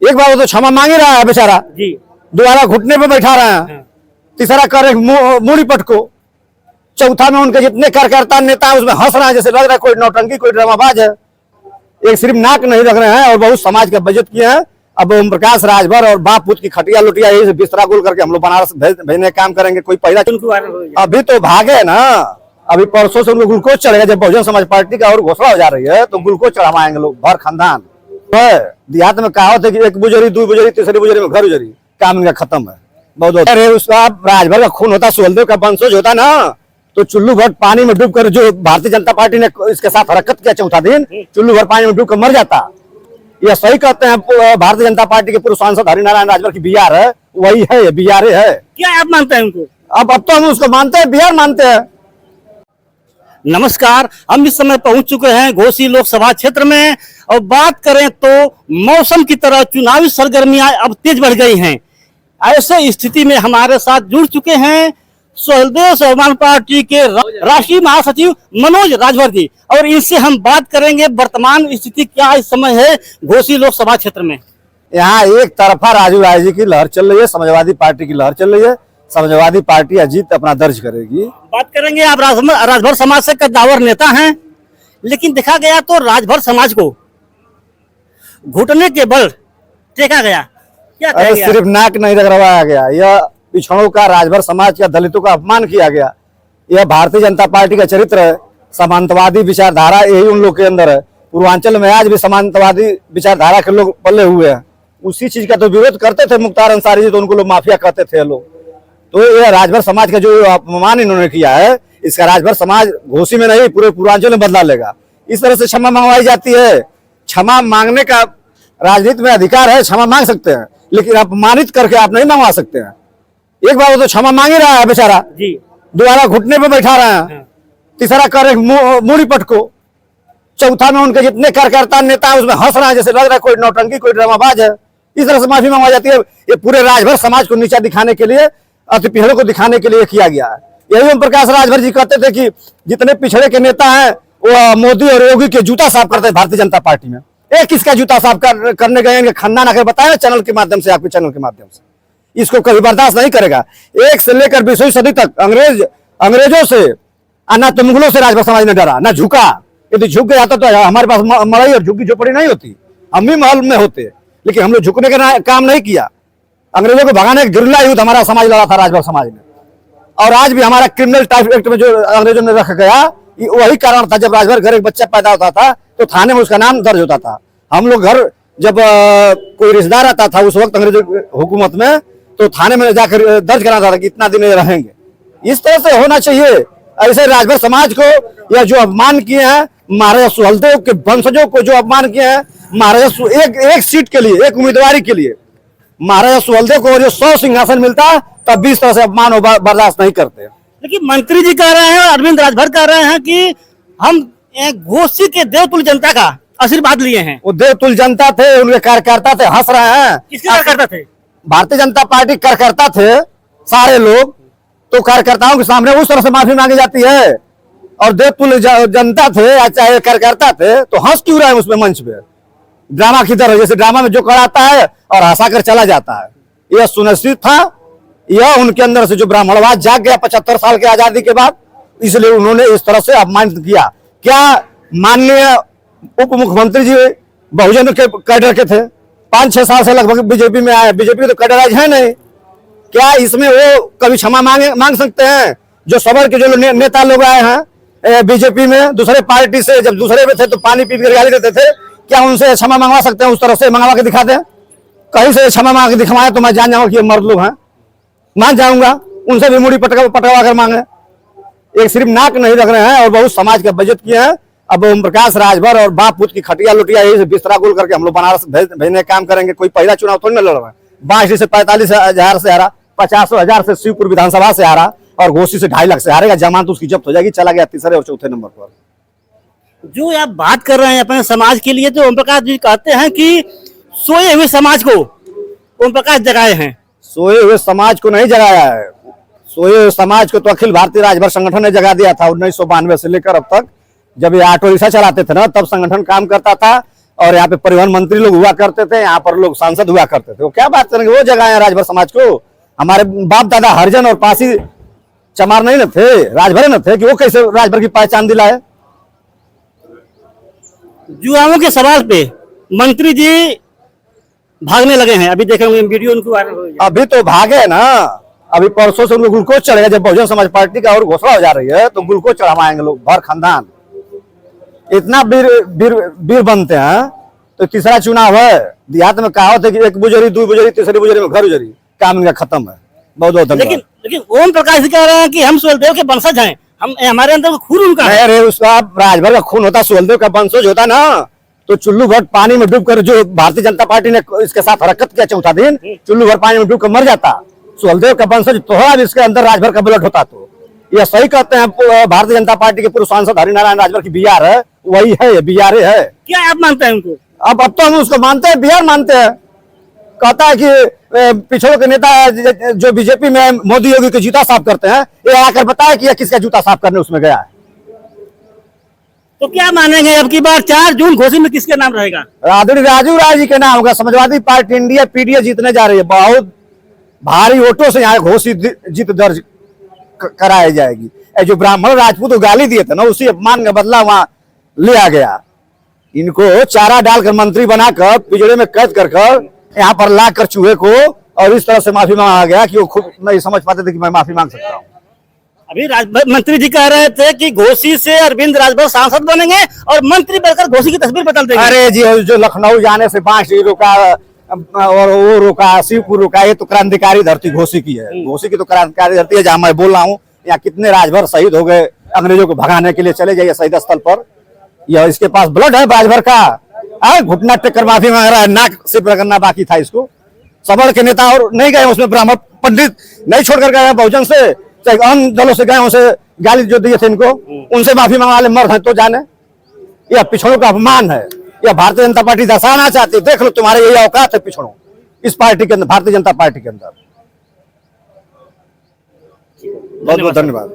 एक बार वो तो क्षमा मांग ही रहा है बेचारा जी। दोबारा घुटने पे बैठा रहे हैं। तीसरा कर मूड़ी पटको। चौथा में उनके जितने कार्यकर्ता नेता उसमें हंस रहे हैं, जैसे लग रहा है कोई नौटंकी कोई ड्रामाबाज है। एक सिर्फ नाक नहीं रख रहे हैं और बहुत समाज का बजट किए हैं। अब ओम प्रकाश राजभर और बाप पुत की खटिया लुटिया यही बिस्तरा गुल करके हम लोग बनारस भेजने काम करेंगे। कोई पहला अभी तो भागे ना, अभी परसों से उनको ग्लूकोज चढ़ेगा। जब बहुजन समाज पार्टी का और घोषणा हो जा रही है तो ग्लूकोज चढ़ावाएंगे लोग भर खानदान। देहात में कहावत है कि एक बुजरी दो बुजरी तीसरी बुजरी में घर उजरी, काम इनका खत्म है। बहुत अरे उसका राजभर का खून होता, सुहेलदेव का वंशज होता ना, तो चुल्लू भर पानी में डूब कर, जो भारतीय जनता पार्टी ने इसके साथ हरकत किया चौथा दिन, चुल्लू भर पानी में डूब कर मर जाता। ये सही कहते हैं भारतीय जनता पार्टी के पूर्व सांसद हरिनारायण राजभर की बिहार है, वही है, ये बिहार है। क्या आप मानते हैं उनको? अब तो हम उसको मानते हैं, बिहार मानते हैं। नमस्कार, हम इस समय पहुंच चुके हैं घोसी लोकसभा क्षेत्र में और बात करें तो मौसम की तरह चुनावी सरगर्मियां अब तेज बढ़ गई हैं। ऐसे स्थिति में हमारे साथ जुड़ चुके हैं सुहेलदेव स्वाभिमान पार्टी के राष्ट्रीय महासचिव मनोज राजभर जी, और इनसे हम बात करेंगे वर्तमान स्थिति क्या इस समय है घोसी लोकसभा क्षेत्र में। यहाँ एक तरफा राजू राय जी की लहर चल रही है, समाजवादी पार्टी की लहर चल रही है। समाजवादी पार्टी जीत अपना दर्ज करेगी। बात करेंगे, आप राजभर समाज से कद्दावर नेता हैं, लेकिन देखा गया तो राजभर समाज को घुटने के बल टेका गया। क्या अरे सिर्फ नाक नहीं रगड़वाया गया, यह पिछड़ों का, राजभर समाज का, दलितों का अपमान किया गया। यह भारतीय जनता पार्टी का चरित्र है। सामंतवादी विचारधारा यही उन लोग के अंदर है। पूर्वांचल में आज भी सामंतवादी विचारधारा के लोग पले हुए हैं। उसी चीज का तो विरोध करते थे मुख्तार अंसारी जी, तो उनको लोग माफिया कहते थे लोग। तो यह राजभर समाज का जो अपमान इन्होंने किया है, इसका राजभर समाज घोसी में नहीं पूरे पूर्वांचल में बदला लेगा। इस तरह से क्षमा मंगवाई जाती है। क्षमा मांगने का राजनीति में अधिकार है, क्षमा मांग सकते हैं, लेकिन अपमानित करके आप नहीं मंगवा सकते हैं। एक बार वो तो क्षमा मांग ही रहा है बेचारा जी। दोबारा घुटने पे बैठा रहे हैं। तीसरा कर मूड़ी पटको। चौथा में उनके जितने कार्यकर्ता नेता उसमें हंस रहे हैं, जैसे लग रहा है कोई नौटंकी कोई ड्रामाबाज है। इस तरह से माफी मंगवाई जाती है। ये पूरे राजभर समाज को नीचा दिखाने के लिए, अति पिछड़ों को दिखाने के लिए किया गया है। यही ओम प्रकाश राजभर जी कहते थे कि जितने पिछड़े के नेता हैं वो मोदी और योगी के जूता साफ करते हैं भारतीय जनता पार्टी में। एक किसका जूता साफ करने गए इनके खानदान आकर बताया चैनल के माध्यम से, आपके चैनल के माध्यम से। इसको कभी बर्दाश्त नहीं करेगा। 1 से लेकर 20वीं सदी तक अंग्रेजों से ना तो मुगलों से राजभर समाज ने डरा, ना झुका। यदि झुक गया तो हमारे पास मड़ई और झुग्गी झोपड़ी नहीं होती, हम भी महल में होते। लेकिन हम लोग झुकने का काम नहीं किया। अंग्रेजों को भगाने का गिरिल्ला युद्ध हमारा समाज लड़ा था, राजभर समाज ने। और आज भी हमारा क्रिमिनल टाइप एक्ट में जो अंग्रेजों ने रख गया, वही कारण था। जब राजभर घर एक बच्चा पैदा होता था तो थाने में उसका नाम दर्ज होता था। हम लोग घर जब कोई रिश्तेदार आता था उस वक्त अंग्रेजों हुकूमत में, तो थाने में जाकर दर्ज कराता था कि इतना दिन रहेंगे। इस तरह से होना चाहिए। ऐसे राजभर समाज को यह जो अपमान किए हैं, महाराजा सुहेलदेव के वंशजों को जो अपमान किए हैं, महाराजा एक सीट के लिए, एक उम्मीदवारी के लिए महाराजा सुहेलदेव को जो 100 सिंहासन मिलता, तब भी इस तरह से अपमान बर्दाश्त नहीं करते। लेकिन मंत्री जी कह रहे हैं, अरविंद राजभर कह रहे हैं कि हम घोसी के देवतुल्य जनता का आशीर्वाद लिए हैं। वो देवतुल्य जनता थे, उनके कार्यकर्ता थे, हंस रहे हैं। किसके कार्यकर्ता थे? भारतीय जनता पार्टी कार्यकर्ता थे सारे लोग। तो कार्यकर्ताओं के सामने उस तरह से माफी मांगी जाती है। और देवतुल्य जनता थे चाहे कार्यकर्ता थे, तो हंस क्यों रहे हैं उसमें मंच पे? ड्रामा की तरह, जैसे ड्रामा में जो कराता है और हंसा कर चला जाता है। यह सुनिश्चित था। यह उनके अंदर से जो ब्राह्मणवाद जाग गया 75 साल के आजादी के बाद, इसलिए उन्होंने इस तरह से अपमानित किया। क्या माननीय उप मुख्यमंत्री जी बहुजन के कैडर के थे, 5-6 साल से लगभग बीजेपी में आए। बीजेपी तो कैडराइज है नहीं। क्या इसमें वो कभी क्षमा मांग सकते हैं? जो सबर के जो नेता लोग आए हैं बीजेपी में दूसरे पार्टी से, जब दूसरे में थे तो पानी पी कर गाली देते थे, क्या उनसे क्षमा मंगवा सकते हैं? उस तरह से मंगवा के दिखा दें। कहीं से क्षमा मांग के दिखवाए तो मैं जान जाऊंगा कि ये मर्द लोग हैं, मान जाऊंगा। उनसे भी मुड़ी पटवा कर मांगे। एक सिर्फ नाक नहीं रख रहे हैं और बहुत समाज का बजट किए हैं। अब ओम प्रकाश राजभर और बाप पुत की खटिया लुटिया यही बिस्तरा गुल करके हम लोग बनारस भेजने काम करेंगे। कोई पहला चुनाव थोड़ी ना लड़ रहा है। 22 से 45,000 से हारा, 50,000 से शिवपुर विधानसभा से हारा, और घोसी से 2.5 लाख से हारेगा। जमानत उसकी जब्त हो जाएगी। चला गया तीसरे और चौथे नंबर पर। जो आप बात कर रहे हैं अपने समाज के लिए, तो ओम प्रकाश जी कहते हैं कि सोए हुए समाज को ओम प्रकाश जगाए हैं। सोए हुए समाज को नहीं जगाया है। सोए हुए समाज को तो अखिल भारतीय राजभर संगठन ने जगा दिया था 1992 से लेकर अब तक। जब ये ऑटो रिक्शा चलाते थे ना, तब संगठन काम करता था। और यहाँ पे परिवहन मंत्री लोग हुआ करते थे, यहाँ पर लोग सांसद हुआ करते थे। वो क्या बात करेंगे, वो जगह है राजभर समाज को। हमारे बाप दादा हरिजन और पासी चमार नहीं न थे, राजभर न थे कि वो कैसे राजभर की पहचान दिलाए। युवाओं के सवाल पे मंत्री जी भागने लगे हैं। अभी देखेंगे वीडियो उनको वायरल हो गया। अभी तो भागे ना, अभी परसों से उनको ग्लूकोज चढ़ेगा। जब बहुजन समाज पार्टी का और घोषणा हो जा रही है तो ग्लूकोज चढ़ावाएंगे लोग, भर खानदान। इतना वीर वीर वीर बनते हैं। तो तीसरा चुनाव है, देहात में कहावत है कि एक बुजरी, दो बुजरी, तीसरी बुजरी में घर उजरी, काम इनका खत्म है। बहुत बहुत धन्यवाद। लेकिन ओम प्रकाश जी कह रहे हैं कि हम सुहेलदेव के वंशज हैं, हम हमारे अंदर खून उनका है। अरे उसका राजभर का खून होता, सुहेलदेव का वंशज होता ना तो चुल्लू भर पानी में डूबकर, जो भारतीय जनता पार्टी ने इसके साथ हरकत किया चौथा दिन, चुल्लू भर पानी में डूबकर मर जाता। सुहेलदेव का वंशज थोड़ा भी इसके अंदर राजभर का ब्लड होता तो ये सही कहते हैं। भारतीय जनता पार्टी के पूर्व सांसद हरिनारायण राजभर की बिहार है, वही है, बिहारे है। क्या आप मानते हैं उनको? अब तो हम उसको मानते हैं, बिहार मानते हैं। कहता है कि पिछड़ों के नेता जो बीजेपी में मोदी योगी के जूता साफ करते हैं, ये आकर बताया कि ये किसका जूता साफ करने उसमें गया है। तो क्या मानेंगे अब की बार 4 जून घोषित में किसके नाम रहेगा? आदरणीय राजू राय जी के नाम होगा। समाजवादी पार्टी इंडिया पीडीए जीतने जा रही है, बहुत भारी वोटों से यहाँ घोषित जीत दर्ज कराई जाएगी। जो ब्राह्मण राजपूत को गाली दिए थे ना, उसी अपमान का बदला वहां लिया गया। इनको चारा डालकर मंत्री बनाकर पिंजड़े में कैद कर यहाँ पर ला कर चूहे को, और इस तरह से माफी मांगा गया कि वो खुद नहीं समझ पाते थे कि मैं माफी मांग सकता हूँ। अभी मंत्री जी कह रहे थे कि घोसी से अरविंद राजभर सांसद बनेंगे और मंत्री बनकर घोसी की तस्वीर बदल देंगे। अरे जी, जो लखनऊ जाने से बांसुरी रोका और वो रोका, शिवपुर रोका, ये तो क्रांतिकारी धरती घोसी की है। घोसी की तो क्रांतिकारी धरती है, जहाँ मैं बोल रहा हूँ। यहाँ कितने राजभर शहीद हो गए, अंग्रेजों को भगाने के लिए चले जाइए शहीद स्थल पर। यह इसके पास ब्लड है राजभर का। घुटना टेक माफी मांग रहा है, नाक सिर्फ रगड़ना बाकी था इसको। सबल के नेता और नहीं गए उसमें, ब्राह्मण पंडित नहीं छोड़कर गए बहुजन से, चाहे अन्य दलों से गए, उनसे गाली जो दिए थे इनको, उनसे माफी मांगने वाले मर्द हैं तो जाने। यह पिछड़ों का अपमान है। यह भारतीय जनता पार्टी दर्शाना चाहती है। देख लो, तुम्हारे यही औकात है पिछड़ों इस पार्टी के अंदर, भारतीय जनता पार्टी के अंदर। बहुत बहुत धन्यवाद।